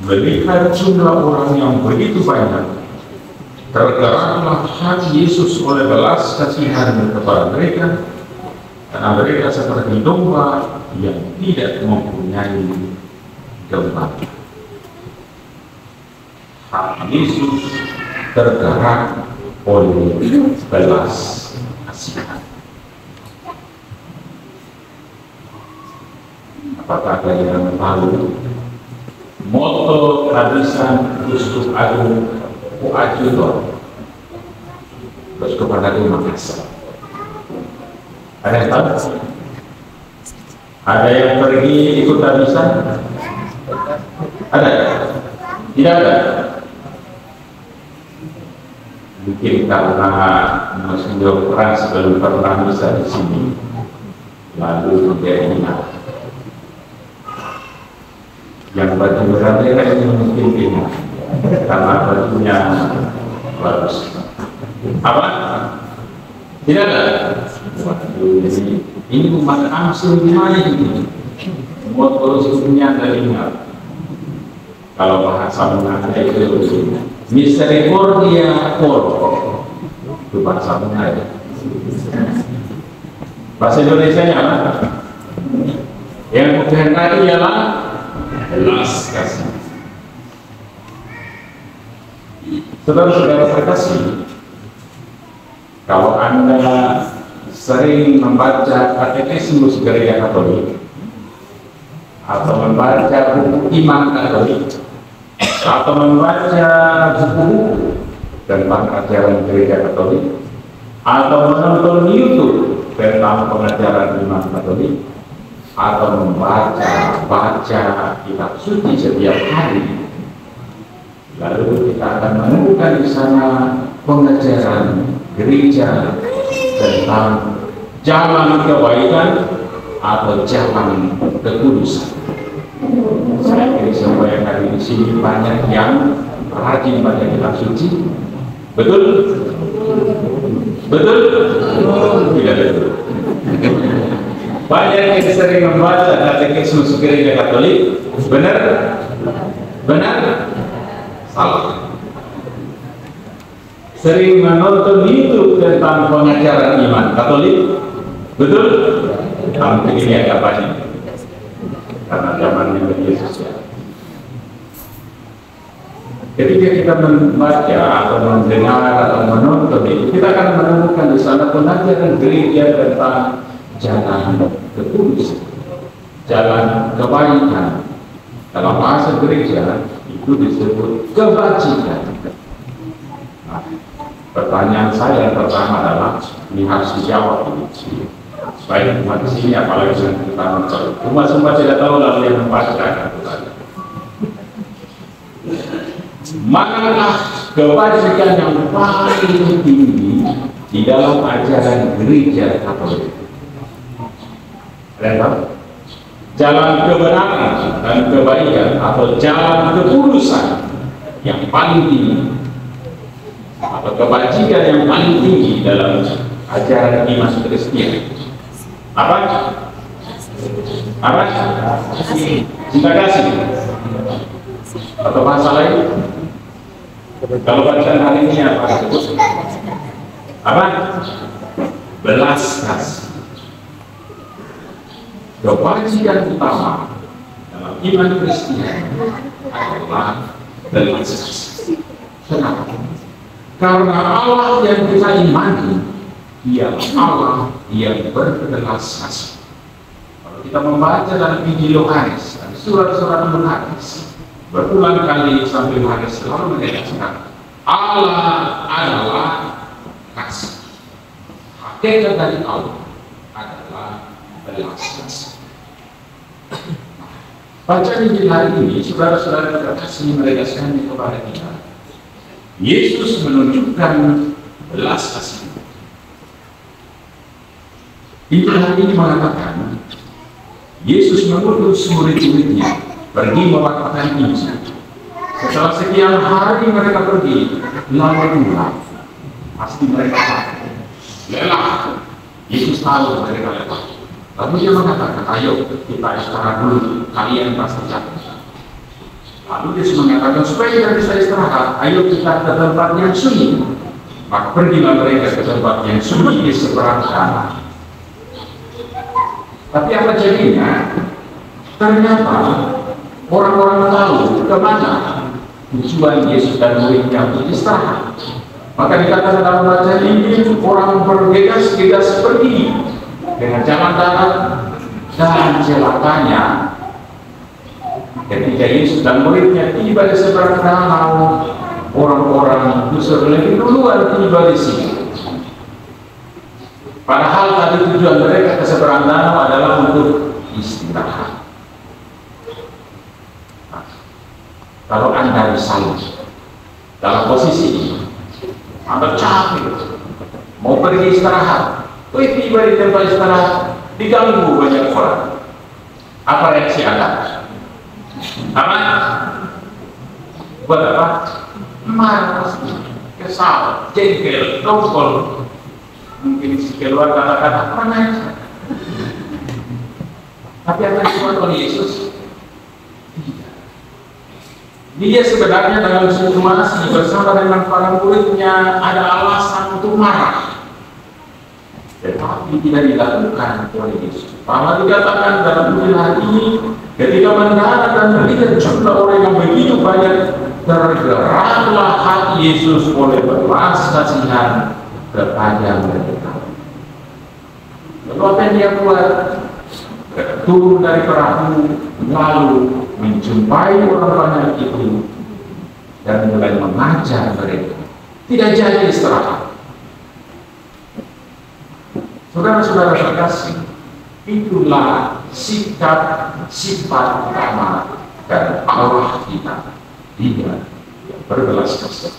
Melihat jumlah orang yang begitu banyak, tergeraklah hati Yesus oleh belas kasihan kepada mereka, karena mereka seperti domba yang tidak mempunyai gembala. Hati Yesus tergerak oleh belas kasihan. Apakah kalian tahu moto tradisan Uskup Agung Coadjutor Uskup Agung Makassar? Ada yang tahu? Ada yang pergi ikut tradisan? Ada? Tidak ada? Mungkin karena Monsignor Frans belum pernah bisa di sini, lalu dia ingat. Yang baju merah ini mungkin ingat, karena bajunya bagus. Apa? Tidak ada? Waduh, ini umat Amsel main ini. Moto sukunya dari ingat. Kalau bahasa Melayu itu misericordia cor, itu bahasa Melayu. Bahasa Indonesia-nya apa? Yang menghendaki ialah belas kasih. Saudara-saudara terkasih, kalau Anda sering membaca katekismus gereja Katolik atau membaca buku iman Katolik atau membaca buku tentang ajaran gereja Katolik atau menonton YouTube tentang pengajaran iman Katolik atau baca kitab suci setiap hari, lalu kita akan menemukan di sana pengajaran gereja tentang jalan kebaikan atau jalan kekudusan. Saya kira semua yang ada di sini banyak yang rajin baca kitab suci. Betul? Betul? Tidak betul. Banyak yang sering membaca katekismus gereja Katolik. Benar? Benar? Salah. Sering menonton YouTube tentang pengajaran iman Katolik. Betul? Hampir ini agak banyak, karena zamannya media sosial. Ketika kita membaca atau mendengar atau menonton itu, kita akan menemukan di sana pengajaran gereja tentang jalan kekudusan, jalan kebaikan. Dalam bahasa gereja itu disebut kebajikan. Nah, pertanyaan saya yang pertama adalah, ini harus dijawab ini. Baik umat di sini, apalagi yang kita mencoba. Umat semua tidak tahu, lalu yang membaca. Manakah kebajikan yang paling tinggi di dalam ajaran gereja Katolik? Ada jalan kebenaran dan kebaikan atau jalan kekudusan yang paling tinggi atau kebajikan yang paling tinggi dalam ajaran iman Kristen? Apa? Apa? Cinta kasih atau bahasa lain? Kalau bacaan hari ini apa? Apa? Belas kasih. Kebajikan utama dalam iman Kristen adalah belas kasih. Kenapa? Karena Allah yang kita imani, Dia Allah yang berbelas kasih. Kalau kita membaca dalam Injil Yohanes dan surat-surat Yohanes, berulang kali sampai Yohanes selalu menegaskan Allah adalah kasih. Hakikat dari Allah adalah belas kasih. Bacaan Injil hari ini, saudara-saudara terkasih, menegaskan kepada kita, Yesus menunjukkan belas kasih. Injil hari ini mengatakan Yesus mengutus murid-muridnya pergi mewartakan Injil. Setelah sekian hari mereka pergi, lalu pulang. Pasti mereka takut. lelah. Yesus tahu mereka lelah. Lalu dia mengatakan, ayo kita istirahat dulu, kalian pasti capek. Lalu Yesus mengatakan, supaya kita bisa istirahat, ayo kita ke tempat yang sunyi. Maka pergilah mereka ke tempat yang sunyi di seberang danau. Tapi apa jadinya? Ternyata orang-orang tahu kemana tujuan Yesus dan muridnya untuk istirahat. Maka dikatakan dalam bacaan ini, orang bergegas-gegas pergi dengan jalan darat, dan celakanya ketika Yesus dan muridnya tiba di seberang danau, orang-orang justru lebih duluan tiba di sini. Padahal tadi tujuan mereka ke seberang danau adalah untuk istirahat. Kalau Anda misalnya dalam posisi ini, Anda capek, mau pergi istirahat, tiba di tempat istirahat, diganggu banyak orang. Apa reaksi Anda? Apa? Buat apa? Marah, kesal, jengkel, dongkol. Mungkin keluar kata-kata apa aja. Tapi apa yang dibuat oleh Yesus? Dia sebenarnya dalam situasi bersama dengan para muridnya ada alasan untuk marah, tetapi tidak dilakukan oleh Yesus. Bahwa dikatakan dalam Injil hari ini, ketika mendengar dan melihat jumlah orang yang begitu banyak, tergeraklah hati Yesus oleh belas kasihan kepada mereka. Lalu apa yang dia buat? Turun dari perahu, lalu menjumpai orang banyak itu dan mulai mengajar mereka. Tidak jadi istirahat. Saudara-saudara terkasih, itulah sikap sifat utama dan Allah kita, Dia yang berbelas kasihan.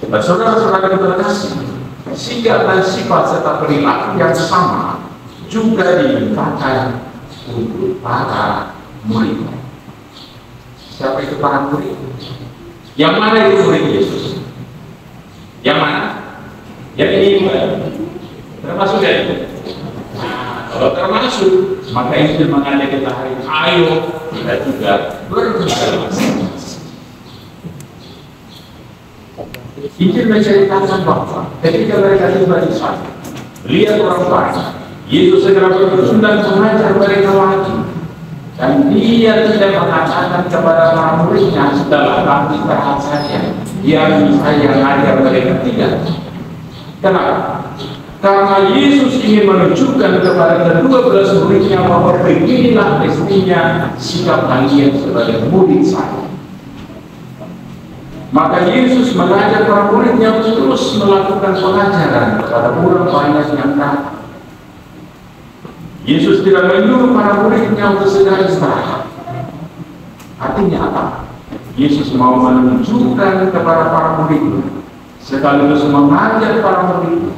Dan saudara-saudara terkasih, sikap dan sifat serta perilaku yang sama juga dimintakan untuk para murid. Siapa itu para murid? Yang mana itu murid Yesus? Yang mana? Yang ini termasuk ya itu? Nah, kalau termasuk, maka Injil mengajak kita hari ini, ayo kita juga berbelas. Injil menceritakan bahwa ketika mereka tiba di sana, lihat orang banyak, Yesus segera berlutut dan mengajar mereka lagi. Dan dia tidak mengatakan kepada para muridnya, sudahlah kamu istirahat saja, biar saya mengajar mereka. Tidak. Kenapa? Karena Yesus ingin menunjukkan kepada ke-12 muridnya bahwa beginilah mestinya sikap kalian sebagai murid saya. Maka Yesus mengajak para muridnya terus melakukan pengajaran kepada orang banyak yang datang. Yesus tidak menyuruh para muridnya untuk segera istirahat. Artinya apa? Yesus mau menunjukkan kepada para muridnya, sekaligus mengajak para muridnya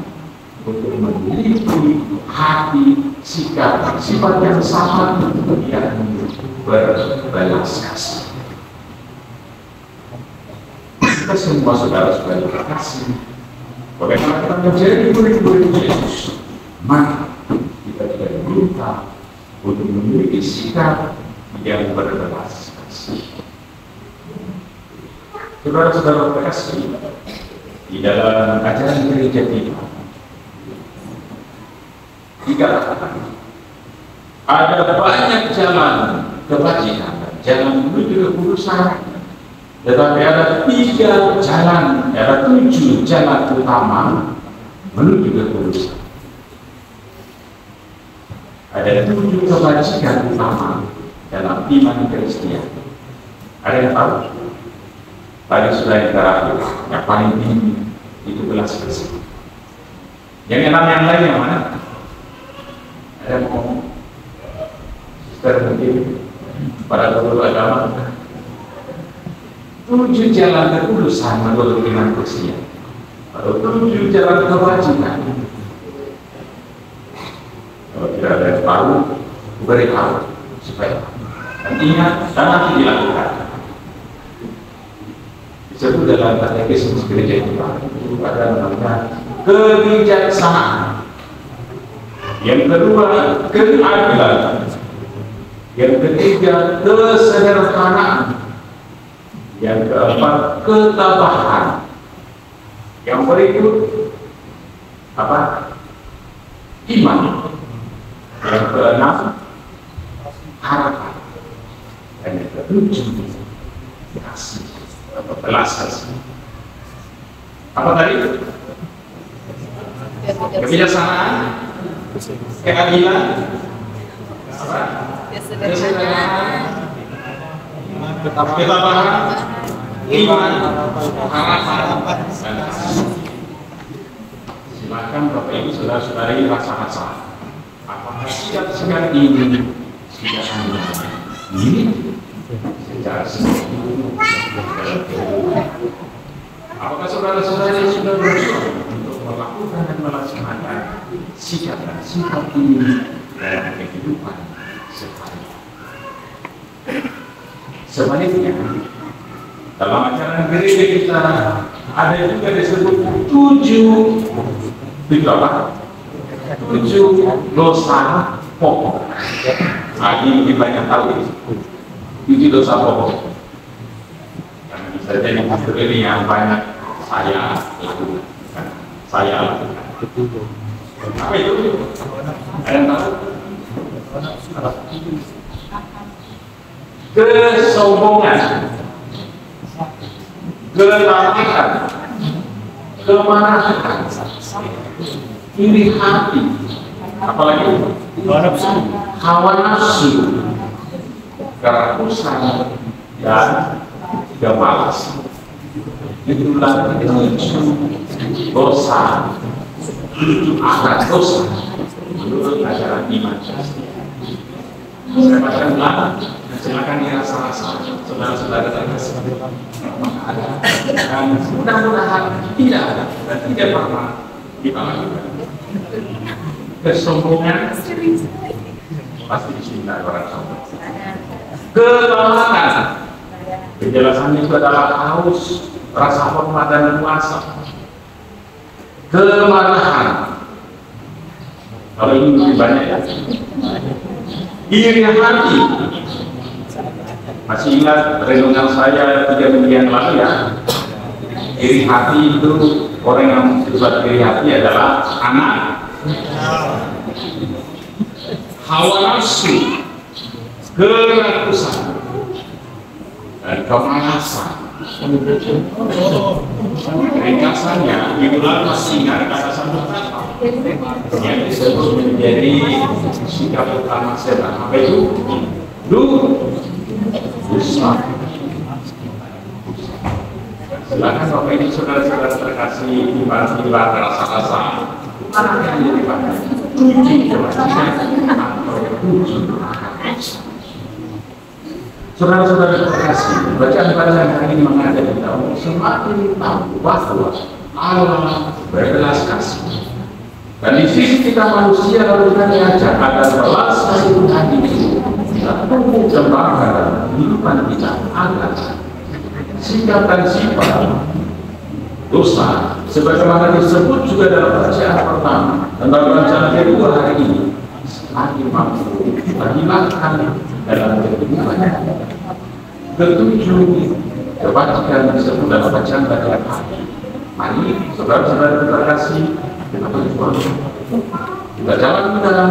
untuk memiliki hati, sikap, sifat yang sama yang berbelas kasih. Kita semua saudara-saudara terkasih, bagaimana kita menjadi murid-murid Yesus? Maka kita tidak diminta untuk memiliki sikap yang berbelas kasih. Saudara-saudara terkasih, di dalam ajaran gereja kita, ada banyak jalan kebajikan, jalan menuju kekudusan, tetapi ada 3 jalan, ada 7 jalan utama menuju kekudusan. Ada 7 kebajikan utama dalam iman Kristen. Ada yang tahu? Tadi sudah yang terakhir, yang paling tinggi itu belas kasih. Yang 6 yang lain yang mana? Ada yang ngomong? Sister mungkin para guru agama. 7 jalan kekudusan menurut iman Kristen, atau 7 jalan kebajikan. Kalau tidak ada yang tahu, beritahu supaya ingat dan nanti dilakukan. Disebut dalam katekismus gereja kita, itu ada namanya kebijaksanaan. Yang kedua, keadilan. Yang ketiga, kesederhanaan. Yang keempat, ketabahan. Yang berikut apa? Iman. Yang keenam, harapan. Dan yang ketujuh, kasih atau belas kasih. Apa tadi? Kebijaksanaan, keadilan, apa? Kesederhanaan, ketabahan, iman, harapan. Silakan Bapak Ibu saudara-saudari rasa-rasa. Apakah sikap-sikap ini sudah Anda miliki secara sempurna? Apakah saudara-saudari sudah berusaha untuk melakukan dan melaksanakan sikap ini dalam kehidupan sehari-hari? Sebaliknya, dalam acara gereja kita ada juga disebut 7 dosa pokok. Nah, ini lebih banyak tahu 7 dosa pokok. Yang bisa jadi ini yang banyak saya lakukan. Apa itu? Ada yang tahu? Kesombongan, kelampitan, kemarahan, iri hati, apalagi hawa nafsu, kerakusan, dan kemalasan. Itulah 7 dosa, 7 akar dosa menurut ajaran iman Kristen. Saya bacakan ulang. Silakan dirasa-rasa, saudara-saudara terkasih. Dan mudah-mudahan tidak ada dan tidak pernah kita lakukan. Kesombongan pasti dicintai orang sombong. Kelemahan, penjelasannya itu adalah haus, rasa hormat dan kuasa. Kemarahan, kalau ini lebih banyak ya. Iri hati. Masih ingat renungan saya 3 minggu yang lalu ya? Iri hati itu, orang yang berbuat iri hati adalah anak. Hawa nafsu, kerakusan, dan kemalasan. Ringkasannya, itulah masih ingat kata satu kata yang disebut menjadi sikap utama setan. Apa itu? Dosa. Silakan Bapak Ibu saudara-saudara terkasih tiba-tiba rasa-rasa mana yang jadi bahan uji kewajiban atau uji. Saudara-saudara terkasih, bacaan pada hari ini mengajak kita untuk semakin tahu bahwa Allah berbelas kasih. Dan di sisi kita manusia lalu kita diajak agar belas kasih Tuhan itu kita tumbuh kembang dalam kehidupan kita agar sikap dan sifat dosa sebagaimana disebut juga dalam bacaan pertama dan dalam bacaan kedua hari ini semakin mampu dihilangkan dalam kehidupan. Ketujuh kebajikan disebut dalam bacaan hari. Mari saudara-saudara terkasih, kita berjuang. Kita jalankan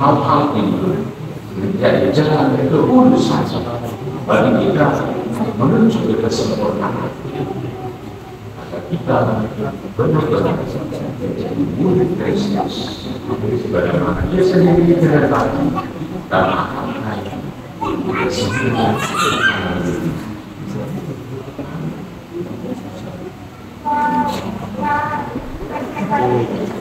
hal-hal ini menjadi jalan keurusan bagi kita menuju ke kesempurnaan. Agar kita benar-benar menjadi murid Kristus sebagaimana Dia sendiri berkata dalam Al-Qur'an. Amin.